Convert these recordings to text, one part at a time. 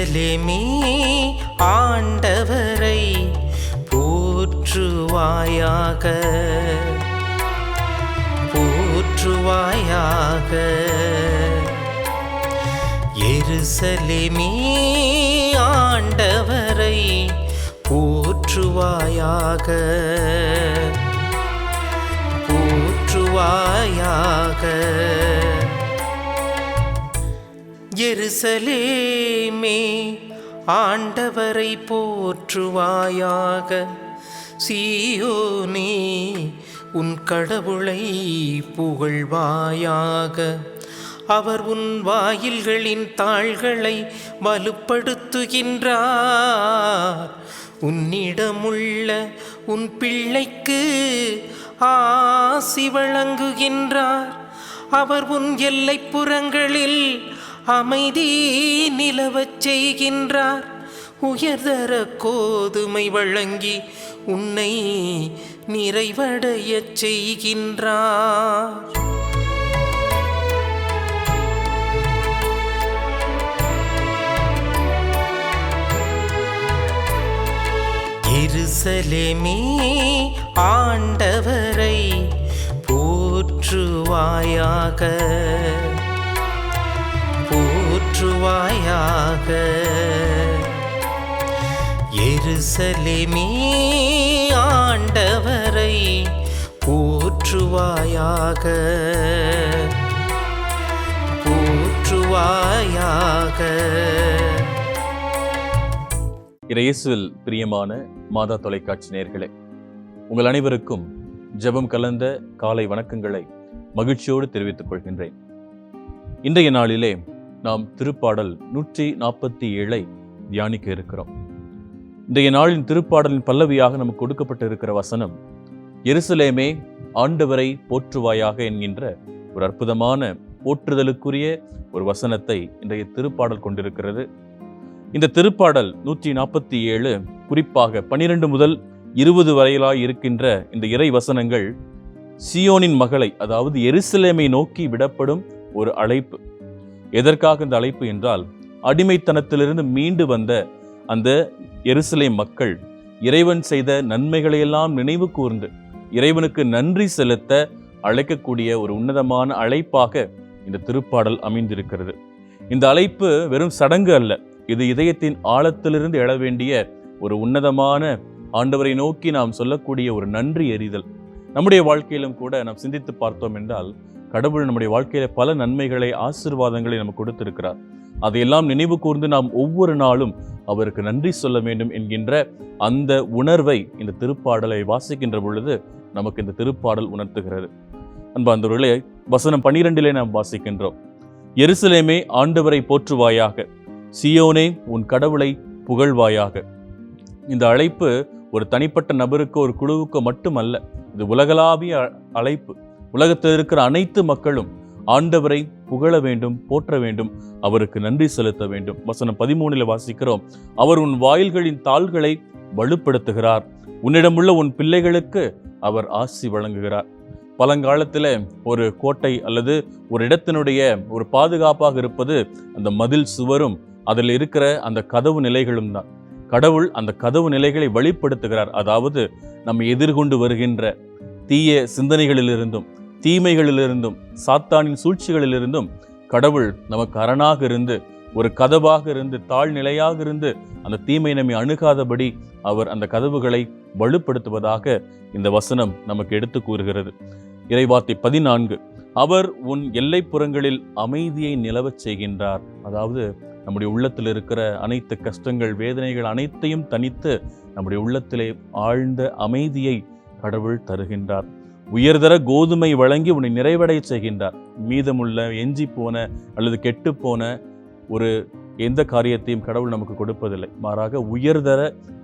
எருசலேமே ஆண்டவரை போற்றுவாயாக, போற்றுவாயாக. எருசலேமே ஆண்டவரை போற்றுவாயாக, போற்றுவாயாக. எருசலேமே ஆண்டவரை போற்றுவாயாக, சீயோனே உன் கடவுளை புகழ்வாயாக. அவர் உன் வாயில்களின் தாள்களை வலுப்படுத்துகின்றார். உன்னிடமுள்ள உன் பிள்ளைக்கு ஆசி வழங்குகின்றார். அவர் உன் எல்லைப்புறங்களில் அமைதி நிலவச் செய்கின்றார். உயர்தர கோதுமை வழங்கி உன்னை நிறைவடையச் செய்கின்றார். எருசலேமே ஆண்டவரை போற்றுவாயாக, போற்றுவாயாக. எருசலேமே ஆண்டவரை போற்றுவாயாக, போற்றுவாயாக. இயேசுவில் பிரியமான மாதா தொலைக்காட்சி நேயர்களே, உங்கள் அனைவருக்கும் ஜெபம் கலந்த காலை வணக்கங்களை மகிழ்ச்சியோடு தெரிவித்துக் கொள்கின்றேன். இன்றைய நாளிலே நாம் திருப்பாடல் 147 தியானிக்க இருக்கிறோம். இன்றைய நாளின் திருப்பாடலின் பல்லவியாக நமக்கு கொடுக்கப்பட்டு இருக்கிற வசனம், எருசலேமே ஆண்டவரை போற்றுவாயாக என்கின்ற ஒரு அற்புதமான போற்றுதலுக்குரிய ஒரு வசனத்தை இன்றைய திருப்பாடல் கொண்டிருக்கிறது. இந்த திருப்பாடல் 147 குறிப்பாக 12 முதல் 20 வரையிலாய் இருக்கின்ற இந்த இறை வசனங்கள் சீயோனின் மகளை, அதாவது எருசலேமை நோக்கி விடப்படும் ஒரு அழைப்பு. எதற்காக இந்த அழைப்பு என்றால், அடிமைத்தனத்திலிருந்து மீண்டு வந்த அந்த எருசலேம் மக்கள் இறைவன் செய்த நன்மைகளையெல்லாம் நினைவு கூர்ந்து இறைவனுக்கு நன்றி செலுத்த அழைக்கக்கூடிய ஒரு உன்னதமான அழைப்பாக இந்த திருப்பாடல் அமைந்திருக்கிறது. இந்த அழைப்பு வெறும் சடங்கு அல்ல, இது இதயத்தின் ஆழத்திலிருந்து எழ வேண்டிய ஒரு உன்னதமான ஆண்டவரை நோக்கி நாம் சொல்லக்கூடிய ஒரு நன்றி எறிதல். நம்முடைய வாழ்க்கையிலும் கூட நாம் சிந்தித்து பார்த்தோம் என்றால், கடவுள் நம்முடைய வாழ்க்கையில பல நன்மைகளை, ஆசீர்வாதங்களை நமக்கு கொடுத்திருக்கிறார். அதையெல்லாம் நினைவு கூர்ந்து நாம் ஒவ்வொரு நாளும் அவருக்கு நன்றி சொல்ல வேண்டும் என்கின்ற அந்த உணர்வை இந்த திருப்பாடலை வாசிக்கின்ற பொழுது நமக்கு இந்த திருப்பாடல் உணர்த்துகிறது. அன்பார்ந்தவர்களே, வசனம் 12 நாம் வாசிக்கின்றோம். எருசலேமே ஆண்டவரை போற்றுவாயாக, சீயோனே உன் கடவுளை புகழ்வாயாக. இந்த அழைப்பு ஒரு தனிப்பட்ட நபருக்கு, ஒரு குழுவுக்கு மட்டுமல்ல, இது உலகளாவிய அழைப்பு. உலகத்தில் இருக்கிற அனைத்து மக்களும் ஆண்டவரை புகழ வேண்டும், போற்ற வேண்டும், அவருக்கு நன்றி செலுத்த வேண்டும். வசனம் 13 வாசிக்கிறோம், அவர் உன் வாயில்களின் தாள்களை வலுப்படுத்துகிறார். உன்னிடமுள்ள உன் பிள்ளைகளுக்கு அவர் ஆசி வழங்குகிறார். பழங்காலத்தில் ஒரு கோட்டை அல்லது ஒரு இடத்தினுடைய ஒரு பாதுகாப்பாக இருப்பது அந்த மதில் சுவரும் அதில் இருக்கிற அந்த கதவு நிலைகளும் தான். கடவுள் அந்த கதவு நிலைகளை வெளிப்படுத்துகிறார். அதாவது நம்ம எதிர்கொண்டு வருகின்ற தீய சிந்தனைகளிலிருந்தும், தீமைகளிலிருந்தும், சாத்தானின் சூழ்ச்சிகளிலிருந்தும் கடவுள் நமக்கு அரணாக இருந்து, ஒரு கதவாக இருந்து, தாழ்நிலையாக இருந்து அந்த தீமை நம்மை அணுகாதபடி அவர் அந்த கதவுகளை வலுப்படுத்துவதாக இந்த வசனம் நமக்கு எடுத்து கூறுகிறது. இறைவார்த்தை 14, அவர் உன் எல்லைப்புறங்களில் அமைதியை நிலவச் செய்கின்றார். அதாவது நம்முடைய உள்ளத்தில் இருக்கிற அனைத்து கஷ்டங்கள், வேதனைகள் அனைத்தையும் தனித்து நம்முடைய உள்ளத்திலே ஆழ்ந்த அமைதியை கடவுள் தருகின்றார். உயர்தர கோதுமை வழங்கி உன்னை நிறைவடைய செய்கின்றார். மீதமுள்ள எஞ்சி போன அல்லது கெட்டு போன ஒரு எந்த காரியத்தையும் கடவுள் நமக்கு கொடுப்பதில்லை. மாறாக உயர்தர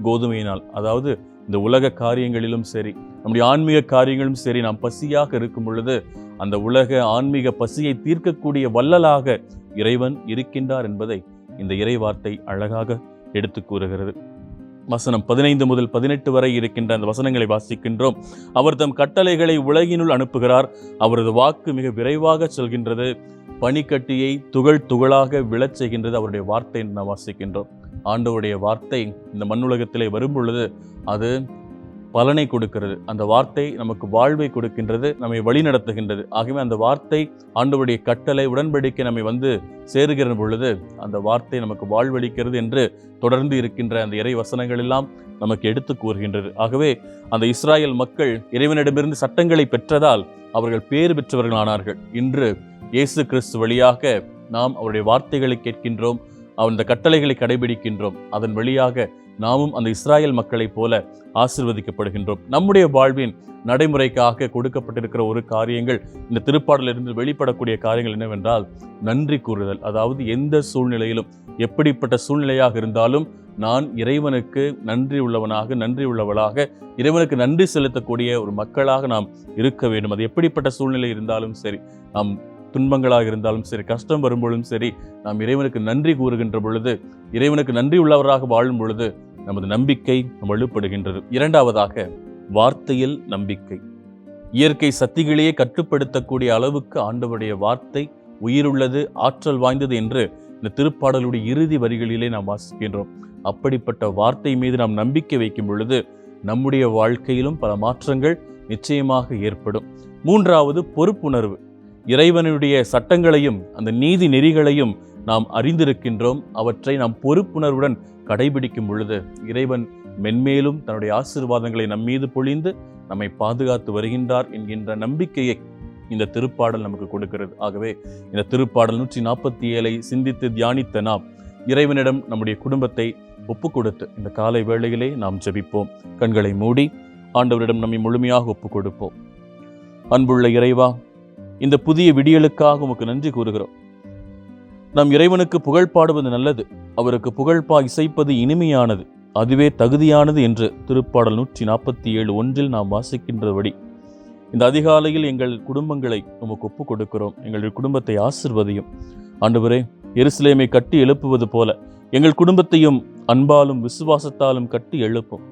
கோதுமையினால், அதாவது இந்த உலக காரியங்களிலும் சரி, நம்முடைய ஆன்மீக காரியங்களும் சரி, நாம் பசியாக இருக்கும் பொழுது அந்த உலக ஆன்மீக பசியை தீர்க்கக்கூடிய வல்லலாக இறைவன் இருக்கின்றார் என்பதை இந்த இறை வார்த்தை அழகாக எடுத்து கூறுகிறது. வசனம் 15 முதல் 18 வரை இருக்கின்ற அந்த வசனங்களை வாசிக்கின்றோம். அவர் தம் கட்டளைகளை உலகினுள் அனுப்புகிறார். அவரது வாக்கு மிக விரைவாக செல்கின்றது. பனிக்கட்டியை துகள் துகளாக விழச் செய்கின்றது அவருடைய வார்த்தை என்று நாம் வாசிக்கின்றோம். ஆண்டவருடைய வார்த்தை இந்த மண்ணுலகத்திலே வரும் பொழுது அது பலனை கொடுக்கிறது. அந்த வார்த்தை நமக்கு வாழ்வை கொடுக்கின்றது, நம்மை வழி நடத்துகின்றது. ஆகவே அந்த வார்த்தை ஆண்டவருடைய கட்டளை உடன்படிக்கை நம்மை வந்து சேருகிற பொழுது அந்த வார்த்தை நமக்கு வாழ்வளிக்கிறது என்று தொடர்ந்து இருக்கின்ற அந்த இறை வசனங்கள் எல்லாம் நமக்கு எடுத்து கூறுகின்றது. ஆகவே அந்த இஸ்ராயல் மக்கள் இறைவனிடமிருந்து சட்டங்களை பெற்றதால் அவர்கள் பேறு பெற்றவர்கள் ஆனார்கள். இன்று இயேசு கிறிஸ்து வழியாக நாம் அவருடைய வார்த்தைகளை கேட்கின்றோம், அந்த கட்டளைகளை கடைபிடிக்கின்றோம். அதன் வழியாக நாமும் அந்த இஸ்ராயல் மக்களைப் போல ஆசீர்வதிக்கப்படுகின்றோம். நம்முடைய வாழ்வின் நடைமுறைக்காக கொடுக்கப்பட்டிருக்கிற ஒரு காரியங்கள், இந்த திருப்பாடலிருந்து வெளிப்படக்கூடிய காரியங்கள் என்னவென்றால் நன்றி கூறுதல். அதாவது எந்த சூழ்நிலையிலும், எப்படிப்பட்ட சூழ்நிலையாக இருந்தாலும் நான் இறைவனுக்கு நன்றி உள்ளவளாக இறைவனுக்கு நன்றி செலுத்தக்கூடிய ஒரு மக்களாக நாம் இருக்க வேண்டும். அது எப்படிப்பட்ட சூழ்நிலை இருந்தாலும் சரி, நாம் துன்பங்களாக இருந்தாலும் சரி, கஷ்டம் வரும்பொழுதும் சரி, நாம் இறைவனுக்கு நன்றி கூறுகின்ற பொழுது, இறைவனுக்கு நன்றி உள்ளவராக வாழும் பொழுது நமது நம்பிக்கை வலுப்படுகின்றது. இரண்டாவதாக, வார்த்தையில் நம்பிக்கை. இயற்கை சக்திகளையே கட்டுப்படுத்தக்கூடிய அளவுக்கு ஆண்டவருடைய வார்த்தை உயிருள்ளது, ஆற்றல் வாய்ந்தது என்று இந்த திருப்பாடலுடைய இறுதி வரிகளிலே நாம் வாசிக்கின்றோம். அப்படிப்பட்ட வார்த்தை மீது நாம் நம்பிக்கை வைக்கும் பொழுது நம்முடைய வாழ்க்கையிலும் பல மாற்றங்கள் நிச்சயமாக ஏற்படும். மூன்றாவது, பொறுப்புணர்வு. இறைவனுடைய சட்டங்களையும் அந்த நீதி நெறிகளையும் நாம் அறிந்திருக்கின்றோம். அவற்றை நாம் பொறுப்புணர்வுடன் கடைபிடிக்கும் பொழுது இறைவன் மென்மேலும் தன்னுடைய ஆசீர்வாதங்களை நம் மீது பொழிந்து நம்மை பாதுகாத்து வருகின்றார் என்கின்ற நம்பிக்கையை இந்த திருப்பாடல் நமக்கு கொடுக்கிறது. ஆகவே இந்த திருப்பாடல் 147 சிந்தித்து தியானித்த நாம் இறைவனிடம் நம்முடைய குடும்பத்தை ஒப்புக் கொடுத்து இந்த காலை வேளையிலே நாம் ஜெபிப்போம். கண்களை மூடி ஆண்டவரிடம் நம்மை முழுமையாக ஒப்புக் கொடுப்போம். அன்புள்ள இறைவா, இந்த புதிய விடியலுக்காக உமக்கு நன்றி கூறுகிறோம். நம் இறைவனுக்கு புகழ் பாடுவது நல்லது, அவருக்கு புகழ்பா இசைப்பது இனிமையானது, அதுவே தகுதியானது என்று திருப்பாடல் 147:1 நாம் வாசிக்கின்றபடி இந்த அதிகாலையில் எங்கள் குடும்பங்களை உமக்கு ஒப்புக் கொடுக்கிறோம். எங்கள் குடும்பத்தை ஆசிர்வதியும். ஆண்டவரே, எருசலேமை கட்டி எழுப்புவது போல எங்கள் குடும்பத்தையும் அன்பாலும் விசுவாசத்தாலும் கட்டி எழுப்பும்.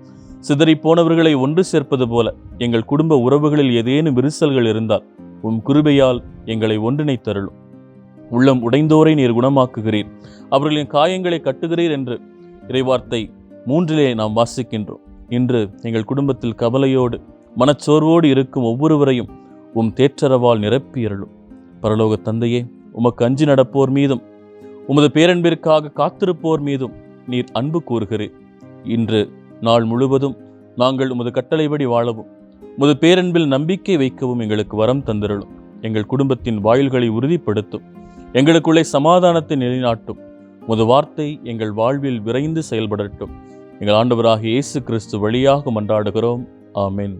சிதறி போனவர்களை ஒன்று சேர்ப்பது போல எங்கள் குடும்ப உறவுகளில் ஏதேனும் விரிசல்கள் இருந்தால் உம் கிருபையால் எங்களை ஒன்றிணைத்தருளும். உள்ளம் உடைந்தோரை நீர் குணமாக்குகிறீர், அவர்களின் காயங்களை கட்டுகிறீர் என்று இறைவார்த்தை 3 நாம் வாசிக்கின்றோம். இன்று எங்கள் குடும்பத்தில் கவலையோடு மனச்சோர்வோடு இருக்கும் ஒவ்வொருவரையும் உம் தேற்றரவால் நிரப்பியருளும். பரலோக தந்தையே, உமக்கு அஞ்சி நடப்போர் மீதும் உமது பேரன்பிற்காக காத்திருப்போர் மீதும் நீர் அன்பு கூறுகிறீர். இன்று நாள் முழுவதும் நாங்கள் உமது கட்டளைப்படி வாழவும் உமது பேரன்பில் நம்பிக்கை வைக்கவும் எங்களுக்கு வரம் தந்திரலும். எங்கள் குடும்பத்தின் வாயில்களை உறுதிப்படுத்தும், எங்களுக்குள்ளே சமாதானத்தை நிலைநாட்டும். உமது வார்த்தை எங்கள் வாழ்வில் விரைந்து செயல்படட்டும். எங்கள் ஆண்டவராகிய இயேசு கிறிஸ்து வழியாக மன்றாடுகிறோம். ஆமென்.